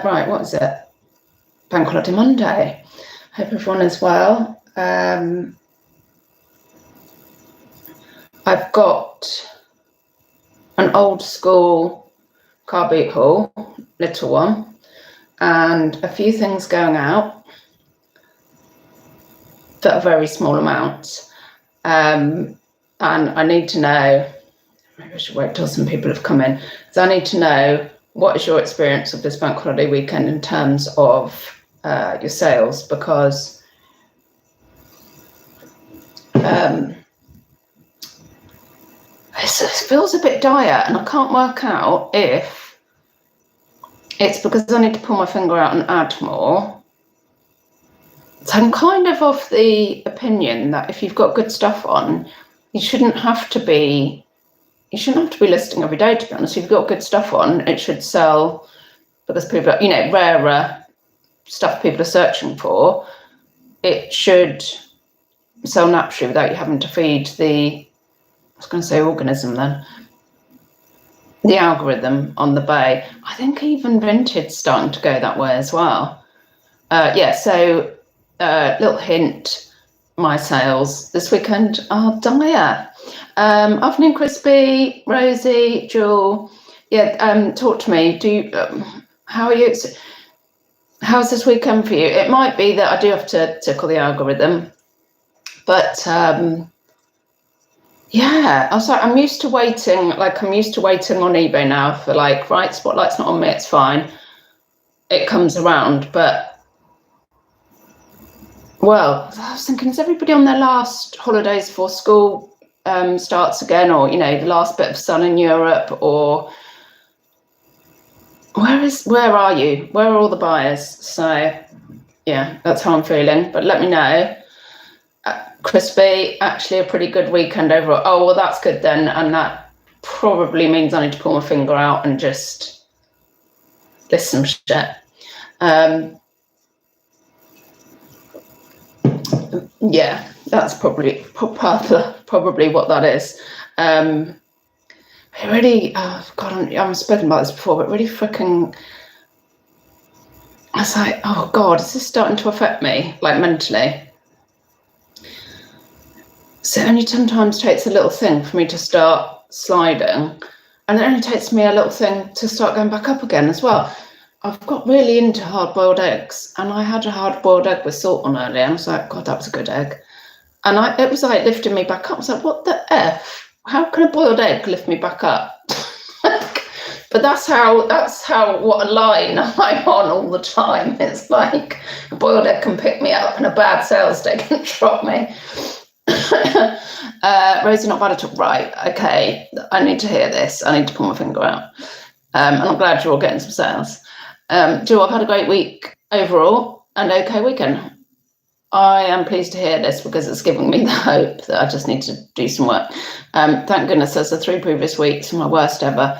right, what is it? Bank Holiday Monday. Hope everyone is well. I've got an old school car boot haul, little one, and a few things going out that are very small amounts. And I need to know, maybe I should wait till some people have come in. So I need to know, what is your experience of this bank holiday weekend in terms of your sales? Because it feels a bit dire, and I can't work out if it's because I need to pull my finger out and add more. So I'm kind of of the opinion that if you've got good stuff on, you shouldn't have to be listing every day, to be honest. If you've got good stuff on, it should sell, because people are, rarer stuff people are searching for. It should sell naturally without you having to feed the organism then. The algorithm on the bay. I think even Vinted's starting to go that way as well. So little hint, my sales this weekend are dire. Afternoon, Crispy, Rosie, Jewel. Talk to me. How are you? How's this weekend for you? It might be that I do have to tickle the algorithm, but I'm used to waiting. I'm used to waiting on eBay now for right, spotlight's not on me, it's fine. It comes around, but well, I was thinking, is everybody on their last holidays before school starts again, or the last bit of sun in Europe, or where are you? Where are all the buyers? So yeah, that's how I'm feeling. But let me know. Crispy, actually a pretty good weekend overall. Oh, well, that's good then, and that probably means I need to pull my finger out and just list some shit. Yeah, that's probably what that is. It really, I've spoken about this before, but really freaking, I was like, oh God, is this starting to affect me, mentally? So it only sometimes takes a little thing for me to start sliding, and it only takes me a little thing to start going back up again as well. I've got really into hard-boiled eggs, and I had a hard-boiled egg with salt on earlier, and I was like, God, that was a good egg. And it was lifting me back up. I was like, what the F? How can a boiled egg lift me back up? But that's what a line I'm on all the time. It's like a boiled egg can pick me up and a bad sales day can drop me. Rosie, not bad at all. Right, okay, I need to hear this. I need to pull my finger out. And I'm glad you're all getting some sales. Jill, I've had a great week overall and okay weekend. I am pleased to hear this because it's giving me the hope that I just need to do some work. Thank goodness, as the 3 previous weeks were my worst ever.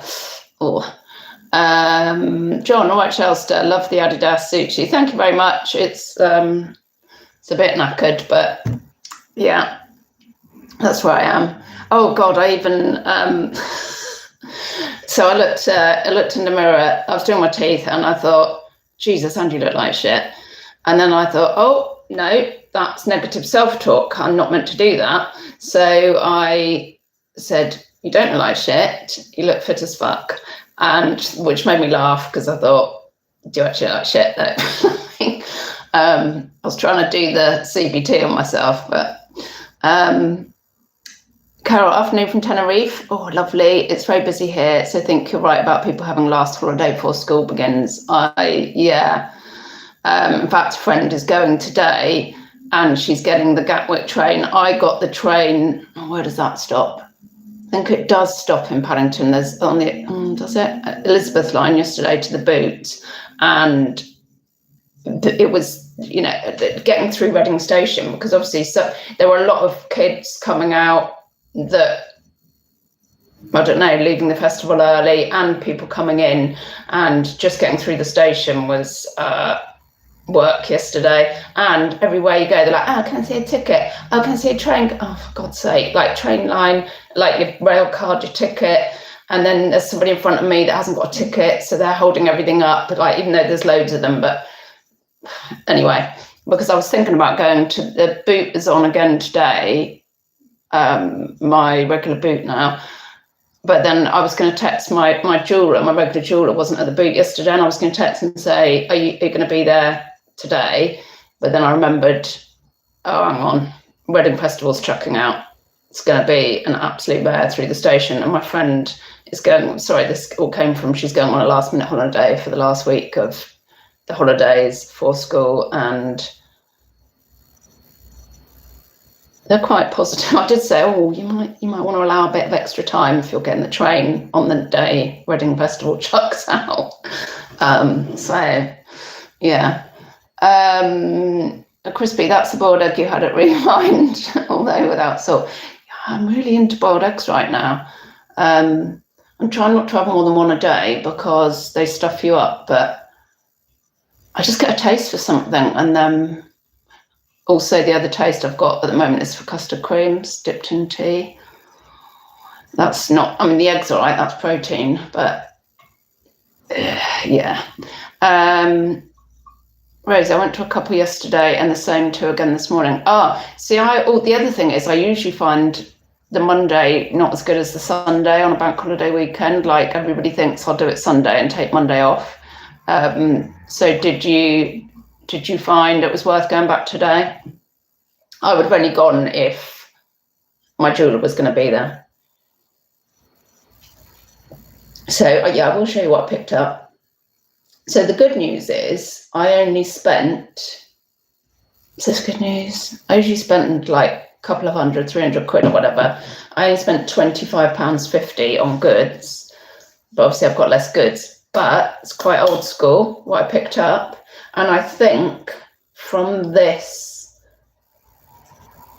John, all right, Shelster, love the Adidas Suchi. Thank you very much. It's a bit knackered, but yeah, that's where I am. Oh God, I even so I looked in the mirror. I was doing my teeth, and I thought, Jesus, Andy, you look like shit. And then I thought, oh no, that's negative self-talk. I'm not meant to do that. So I said, you don't look like shit. You look fit as fuck. And which made me laugh because I thought, do you actually look like shit though? I was trying to do the CBT on myself, but Carol, afternoon from Tenerife. Oh, lovely. It's very busy here. So I think you're right about people having last holiday before school begins. In fact, a friend is going today and she's getting the Gatwick train. I got the train. Where does that stop? I think it does stop in Paddington. There's on the, does it? Elizabeth line yesterday to the Boot. And it was, getting through Reading Station, because obviously there were a lot of kids coming out that, I don't know, leaving the festival early, and people coming in, and just getting through the station was work yesterday. And everywhere you go, they're like, oh, can I see a ticket? Oh, can I see a train? Oh, for God's sake, train line, your rail card, your ticket. And then there's somebody in front of me that hasn't got a ticket, so they're holding everything up, like, even though there's loads of them. But anyway, because I was thinking about going to, the boot is on again today, my regular boot now. But then I was going to text my jeweler. My regular jeweler wasn't at the boot yesterday, and I was going to text and say, are you going to be there today? But then I remembered, oh, hang on, Wedding Festival's chucking out. It's going to be an absolute bear through the station. And my friend is going, sorry, this all came from, she's going on a last minute holiday for the last week of the holidays for school, and they're quite positive. I did say, oh, you might want to allow a bit of extra time if you're getting the train on the day Wedding Festival chucks out. So, yeah. A crispy, that's the boiled egg you had at Rewind, although without salt. I'm really into boiled eggs right now. I'm trying not to have more than one a day because they stuff you up, but I just get a taste for something. And then also the other taste I've got at the moment is for custard creams dipped in tea. That's not, I mean, the eggs are right, that's protein, but yeah. Rose, I went to a couple yesterday and the same two again this morning. See, the other thing is I usually find the Monday not as good as the Sunday on a bank holiday weekend. Like, everybody thinks I'll do it Sunday and take Monday off. So did you find it was worth going back today? I would have only gone if my jeweler was going to be there. So yeah, I will show you what I picked up. So the good news is I only spent, is this good news? I usually spent like a couple of hundred, 300 quid or whatever. I only spent £25.50 on goods, but obviously I've got less goods, but it's quite old school what I picked up. And I think from this,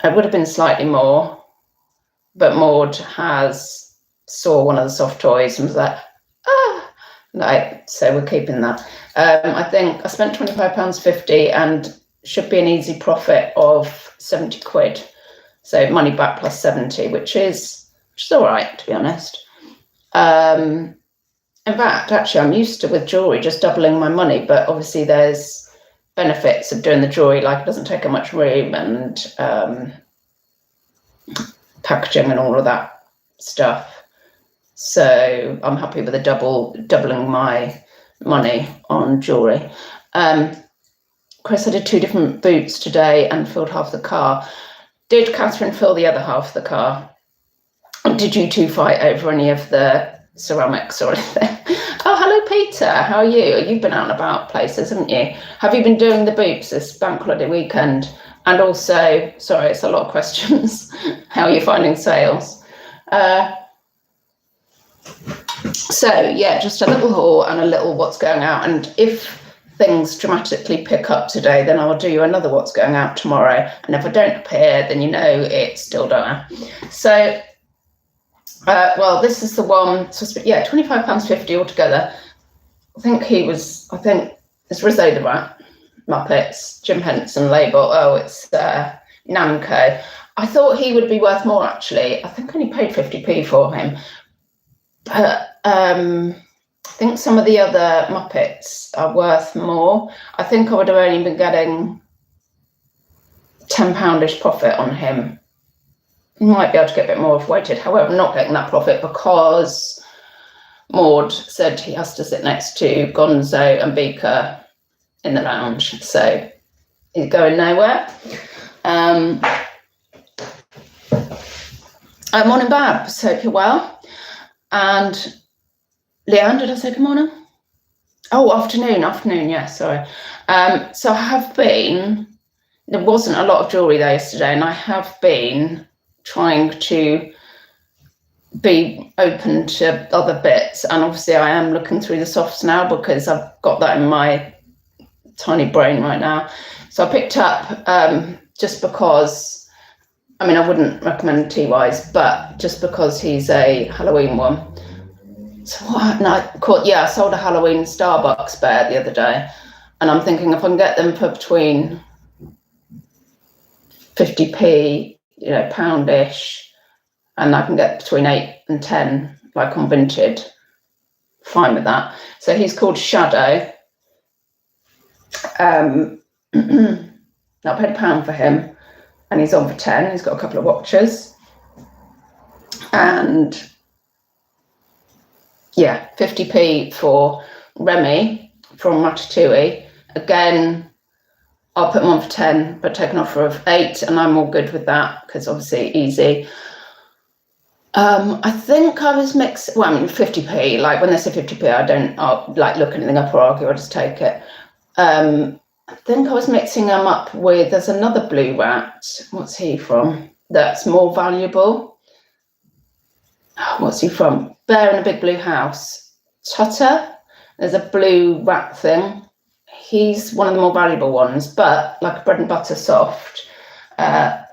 it would have been slightly more, but Maud saw one of the soft toys and was like, so we're keeping that. I think I spent £25.50 and should be an easy profit of 70 quid. So money back plus 70, which is all right, to be honest. In fact, actually, I'm used to, with jewellery, just doubling my money, but obviously there's benefits of doing the jewellery, like it doesn't take up much room and packaging and all of that stuff. So I'm happy with the doubling my money on jewellery. Chris, I did 2 different boots today and filled half the car. Did Catherine fill the other half of the car? Did you two fight over any of the ceramics or anything? Oh, hello, Peter. How are you? You've been out and about places, haven't you? Have you been doing the boots this bank holiday weekend? And also, sorry, it's a lot of questions. How are you finding sales? So yeah, just a little haul and a little what's going out. And if things dramatically pick up today, then I'll do another what's going out tomorrow. And if I don't appear, then you know it's still done. So, well, this is the one. So yeah, £25.50 altogether. I think it's Rizzo the Rat, Muppets, Jim Henson label. Oh, it's Namco. I thought he would be worth more, actually. I think I only paid 50p for him. But I think some of the other Muppets are worth more. I think I would have only been getting £10-ish profit on him. Might be able to get a bit more if weighted. However, I'm not getting that profit because Maud said he has to sit next to Gonzo and Beaker in the lounge. So he's going nowhere. Morning, Babs. Hope you're well. And Leanne, did I say good morning? Oh, afternoon, yeah, sorry. So I have been, there wasn't a lot of jewellery there yesterday, and I have been trying to be open to other bits. And obviously I am looking through the softs now because I've got that in my tiny brain right now. So I picked up, just because, I mean, I wouldn't recommend T-Wise, but just because he's a Halloween one. So what? No, I sold a Halloween Starbucks bear the other day, and I'm thinking if I can get them for between 50p, poundish, and I can get between 8 and 10 like on Vinted. Fine with that. So he's called Shadow. I paid £1 for him, and he's on for 10. He's got a couple of watches, and yeah, 50p for Remy from Ratatouille. Again, I'll put him on for 10, but take an offer of 8, and I'm all good with that because obviously easy. I think I was mixed. Well, I mean, 50p. Like when they say 50p, I'll like look anything up or argue. I just take it. I think I was mixing them up with. There's another blue rat. What's he from? That's more valuable. What's he from? Bear in a Big Blue House. Tutter. There's a blue rat thing. He's one of the more valuable ones, but like a bread and butter soft. I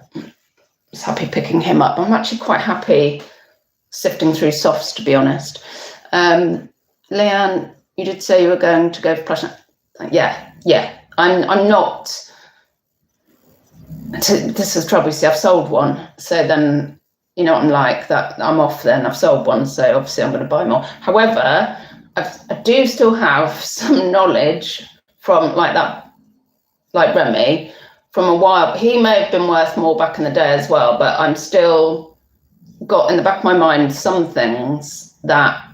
was happy picking him up. I'm actually quite happy sifting through softs, to be honest. Leanne, you did say you were going to go for Prussian. Yeah. I'm not. This is trouble. See, I've sold one, so then you know what I'm like. That I'm off. Then I've sold one, so obviously I'm going to buy more. However, I do still have some knowledge from like that, like Remy, from a while. He may have been worth more back in the day as well, but I'm still got in the back of my mind some things that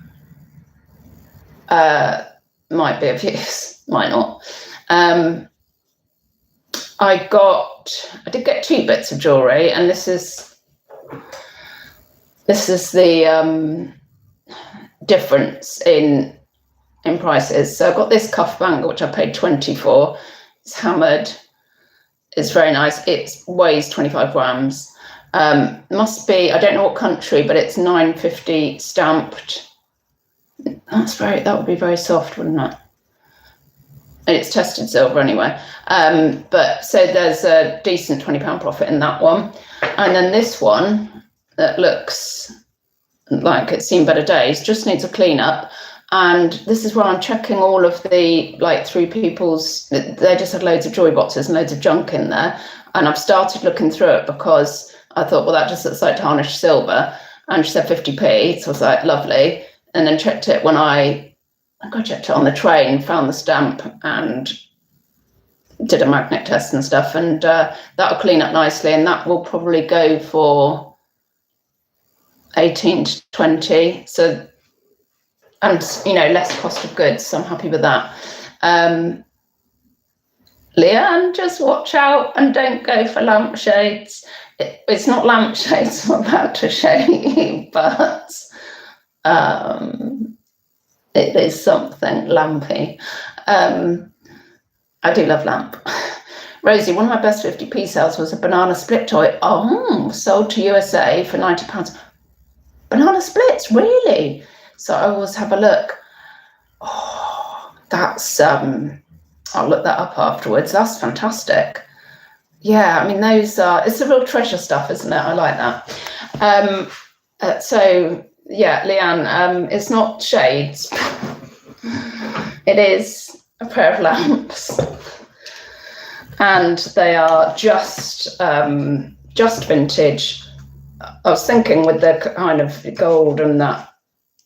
might be of use, might not. I did get 2 bits of jewellery, and this is the difference in prices. So I got this cuff bangle, which I paid 20 for. It's hammered. It's very nice. It weighs 25 grams. Must be, I don't know what country, but it's 950 stamped. That would be very soft, wouldn't it? And it's tested silver anyway. But so there's a decent £20 profit in that one. And then this one that looks like it's seen better days, just needs a clean up. And this is where I'm checking all of the, like, through people's, they just had loads of jewelry boxes and loads of junk in there. And I've started looking through it because I thought, well, that just looks like tarnished silver. And she said 50p. So I was like, lovely. And then checked it when I checked it on the train, found the stamp and did a magnet test and stuff. And that'll clean up nicely. And that will probably go for 18 to 20. So, and, you know, less cost of goods. So I'm happy with that. Leanne, just watch out and don't go for lampshades. It's not lampshades I'm about to show you, but it is something lampy. I do love lamp. Rosie, one of my best 50p sales was a banana split toy. Sold to USA for £90. Banana splits, really? So I always have a look. Oh, that's I'll look that up afterwards. That's fantastic. Yeah, I mean, those are, it's the real treasure stuff, isn't it? I like that. So yeah, Leanne, it's not shades. It is a pair of lamps. And they are just vintage. I was thinking with the kind of gold and that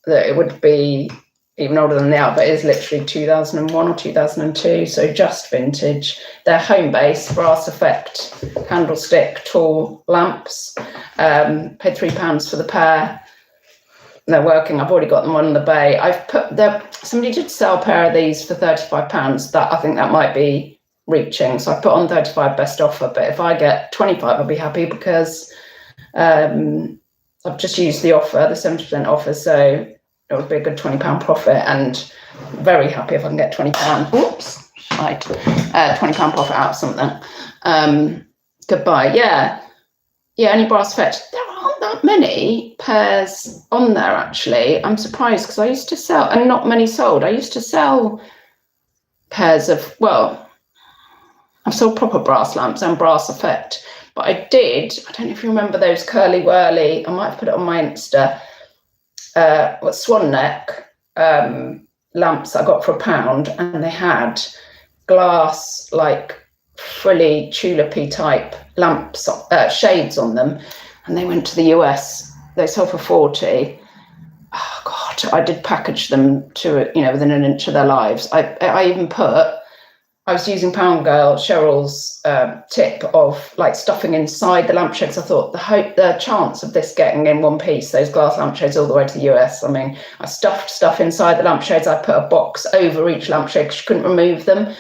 it would be even older than the out, but it is literally 2001 or 2002, so just vintage. They're home-based, brass effect, candlestick, tall lamps. Paid £3 for the pair. They're working. I've already got them on the bay. Somebody did sell a pair of these for £35. That I think that might be reaching. So I put on 35 best offer, but if I get 25, I'll be happy because I've just used the offer, the 70% offer, so it would be a good £20 profit, and very happy if I can get £20. Oops, right, £20 profit out of something. Goodbye. Yeah, only brass fetch. There aren't that many pairs on there actually. I'm surprised because I used to sell, and not many sold. I used to sell pairs of, well, I've sold proper brass lamps and brass effect, but I don't know if you remember those curly whirly. I might have put it on my Insta. Swan neck lamps I got for £1, and they had glass, like frilly tulipy type lamps, shades on them, and they went to the US. They sold for 40. I did package them to, within an inch of their lives. I even I was using Pound Girl Cheryl's tip of like stuffing inside the lampshades. I thought the chance of this getting in one piece, those glass lampshades all the way to the US. I mean, I stuffed stuff inside the lampshades. I put a box over each lampshade because you couldn't remove them,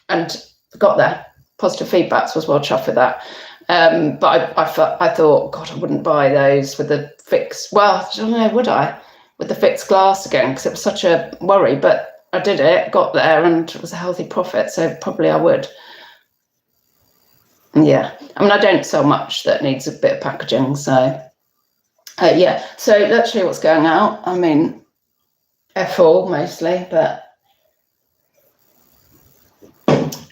and got there. Positive feedbacks, was well chuffed with that. But I thought, God, I wouldn't buy those with the fixed. Well, I don't know, would I? With the fixed glass again, because it was such a worry. But I did it, got there, and it was a healthy profit, so probably I would. Yeah, I mean, I don't sell much that needs a bit of packaging, so yeah. So let's show you what's going out. I mean, F all mostly, but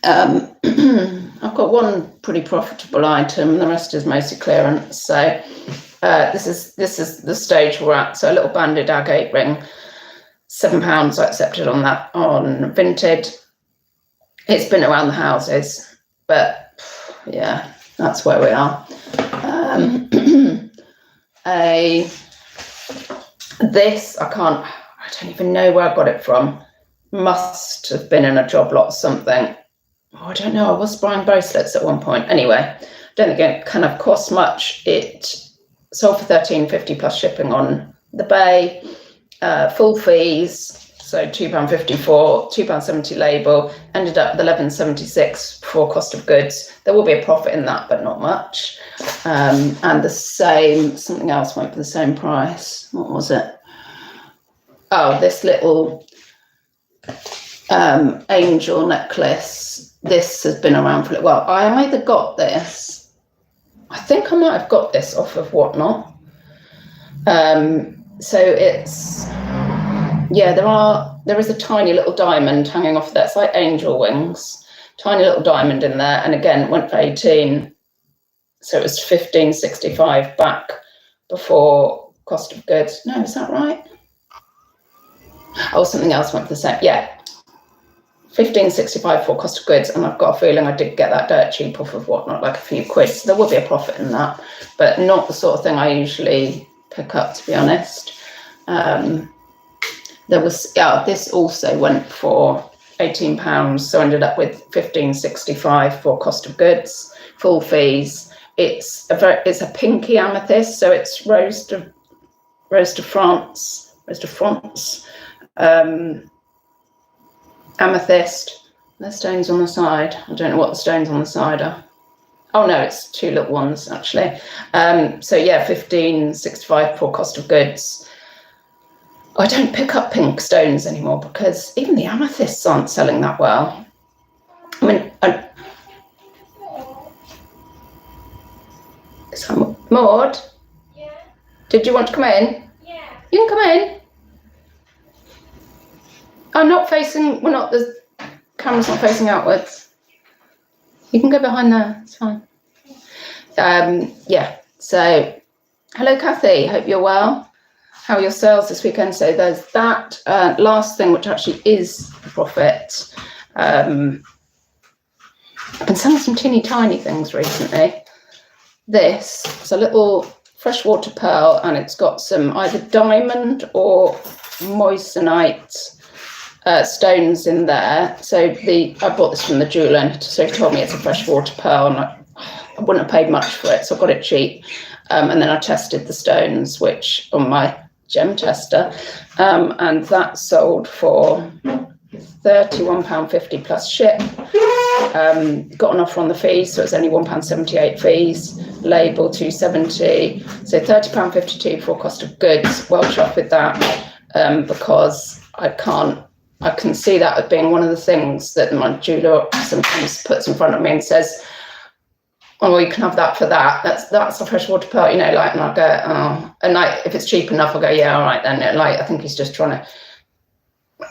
I've got one pretty profitable item. The rest is mostly clearance. So this is the stage we're at. So a little banded agate ring. £7 I accepted on that on Vinted. It's been around the houses, but yeah, that's where we are. This I don't even know where I got it from. Must have been in a job lot or something. Oh, I don't know. I was buying bracelets at one point. Anyway, don't think it kind of cost much. It sold for £13.50 plus shipping on the Bay. Full fees, so £2.54, £2.70 label, ended up with £11.76 for cost of goods. There will be a profit in that, but not much. And the same, something else went for the same price. What was it? Oh, this little angel necklace. This has been around for a little while. I either got this, I think I might have got this off of Whatnot. So it's, yeah, there is a tiny little diamond hanging off there. It's like angel wings, tiny little diamond in there. And again, it went for 18. So it was 15.65 back before cost of goods. No, is that right? Oh, something else went for the same. Yeah, 15.65 for cost of goods. And I've got a feeling I did get that dirt cheap off of Whatnot, like a few quid. So there will be a profit in that, but not the sort of thing I usually pick up, to be honest. There was, this also went for £18, so ended up with 15.65 for cost of goods, full fees. It's a pinky amethyst, so it's rose de France, amethyst. There's stones on the side. I don't know what the stones on the side are. Oh no, it's two little ones actually. So yeah, 15.65 for cost of goods. I don't pick up pink stones anymore because even the amethysts aren't selling that well. I mean, Maud? Yeah? Did you want to come in? Yeah. You can come in. I'm not facing, the camera's not facing outwards. You can go behind there, it's fine. Yeah, so hello Kathy, hope you're well. How are your sales this weekend? So there's that. Last thing, which actually is a profit. I've been selling some teeny tiny things recently. This is a little freshwater pearl, and it's got some either diamond or moissanite stones in there. So I bought this from the jeweler, and so he told me it's a freshwater pearl, and I wouldn't have paid much for it, so I got it cheap. And then I tested the stones, which on my gem tester, and that sold for £31.50 plus ship. Got an offer on the fees, so it's only £1.78 fees. Label £2.70, so £30.52 for cost of goods. Well chuffed with that, because I can see that as being one of the things that my jeweler sometimes puts in front of me and says, oh, well, you can have that for that. That's a freshwater pearl, and I'll go, oh, and if it's cheap enough, I'll go, yeah, all right then. I think he's just trying to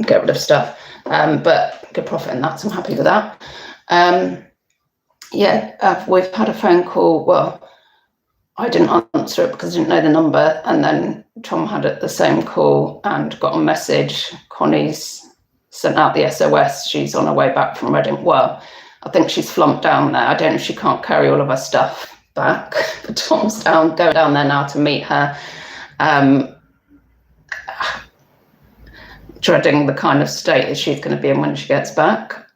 get rid of stuff, but good profit in that, so I'm happy with that. We've had a phone call. Well, I didn't answer it because I didn't know the number, and then Tom had the same call and got a message. Connie's sent out the SOS. She's on her way back from Reading. Well, I think she's flumped down there. I don't know if she can't carry all of her stuff back, but Tom's going down there now to meet her. dreading the kind of state that she's going to be in when she gets back.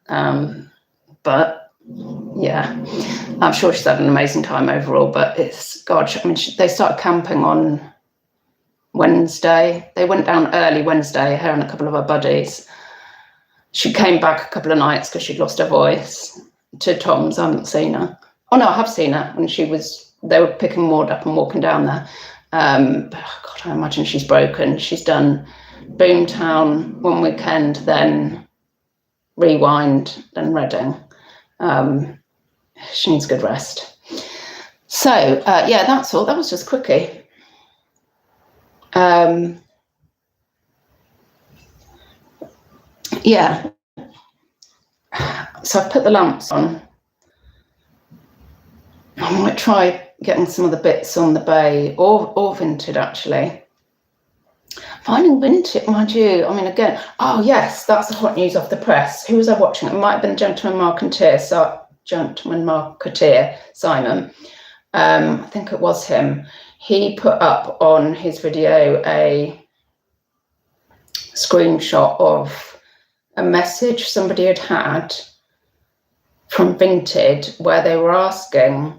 But yeah, I'm sure she's had an amazing time overall. But it's, God, I mean, they started camping on Wednesday. They went down early Wednesday, her and a couple of her buddies. She came back a couple of nights because she'd lost her voice to Tom's. I haven't seen her. Oh no, I have seen her when they were picking Maud up and walking down there. But God, I imagine she's broken. She's done Boomtown one weekend, then Rewind, then Reading. She needs good rest. So yeah, that's all. That was just quickie. Yeah. So I've put the lamps on. I might try getting some of the bits on the bay or Vinted actually. Finding Vinted, mind you, I mean, again, oh yes, that's the hot news off the press. Who was I watching? It might have been Gentleman Marketeer, Simon. I think it was him. He put up on his video a screenshot of a message somebody had from Vinted where they were asking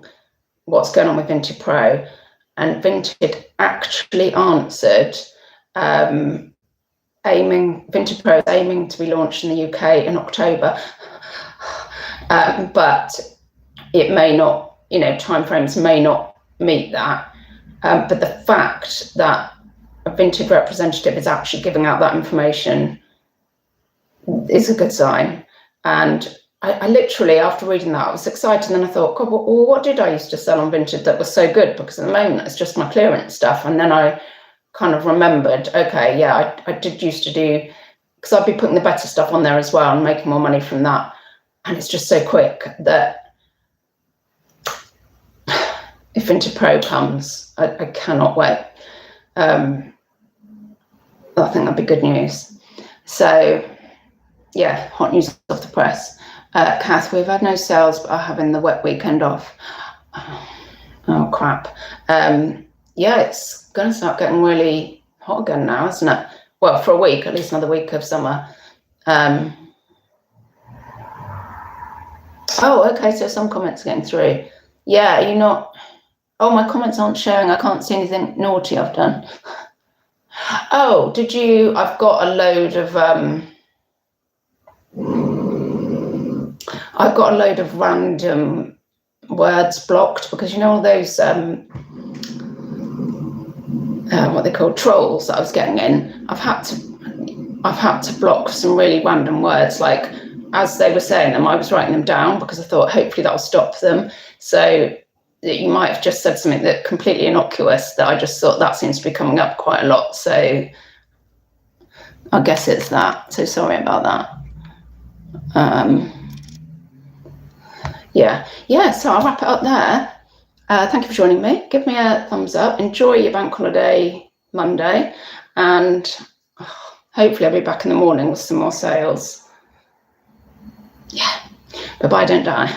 what's going on with Vinted Pro, and Vinted actually answered Vinted Pro is aiming to be launched in the UK in October, but it may not, timeframes may not meet that. But the fact that a Vinted representative is actually giving out that information is a good sign. And I literally, after reading that, I was excited, and then I thought, God, well, what did I used to sell on Vinted that was so good? Because at the moment it's just my clearance stuff. And then I kind of remembered, okay, yeah, I did used to do, because I'd be putting the better stuff on there as well and making more money from that. And it's just so quick that if Vinted Pro comes, I cannot wait. I think that'd be good news. So yeah, hot news off the press. Kath, we've had no sales, but are having the wet weekend off. Oh crap. Yeah, it's going to start getting really hot again now, isn't it? Well, for a week, at least another week of summer. Oh, okay, so some comments getting through. Yeah, you're not... Oh, my comments aren't showing. I can't see anything naughty I've done. Oh, did you... I've got a load of... I've got a load of random words blocked because all those what they call trolls that I was getting in. I've had to block some really random words, like as they were saying them, I was writing them down because I thought hopefully that'll stop them. So you might have just said something that completely innocuous that I just thought that seems to be coming up quite a lot. So I guess it's that. So sorry about that. Yeah, so I'll wrap it up there. Thank you for joining me. Give me a thumbs up. Enjoy your bank holiday Monday, and hopefully I'll be back in the morning with some more sales. Yeah, bye-bye, don't die.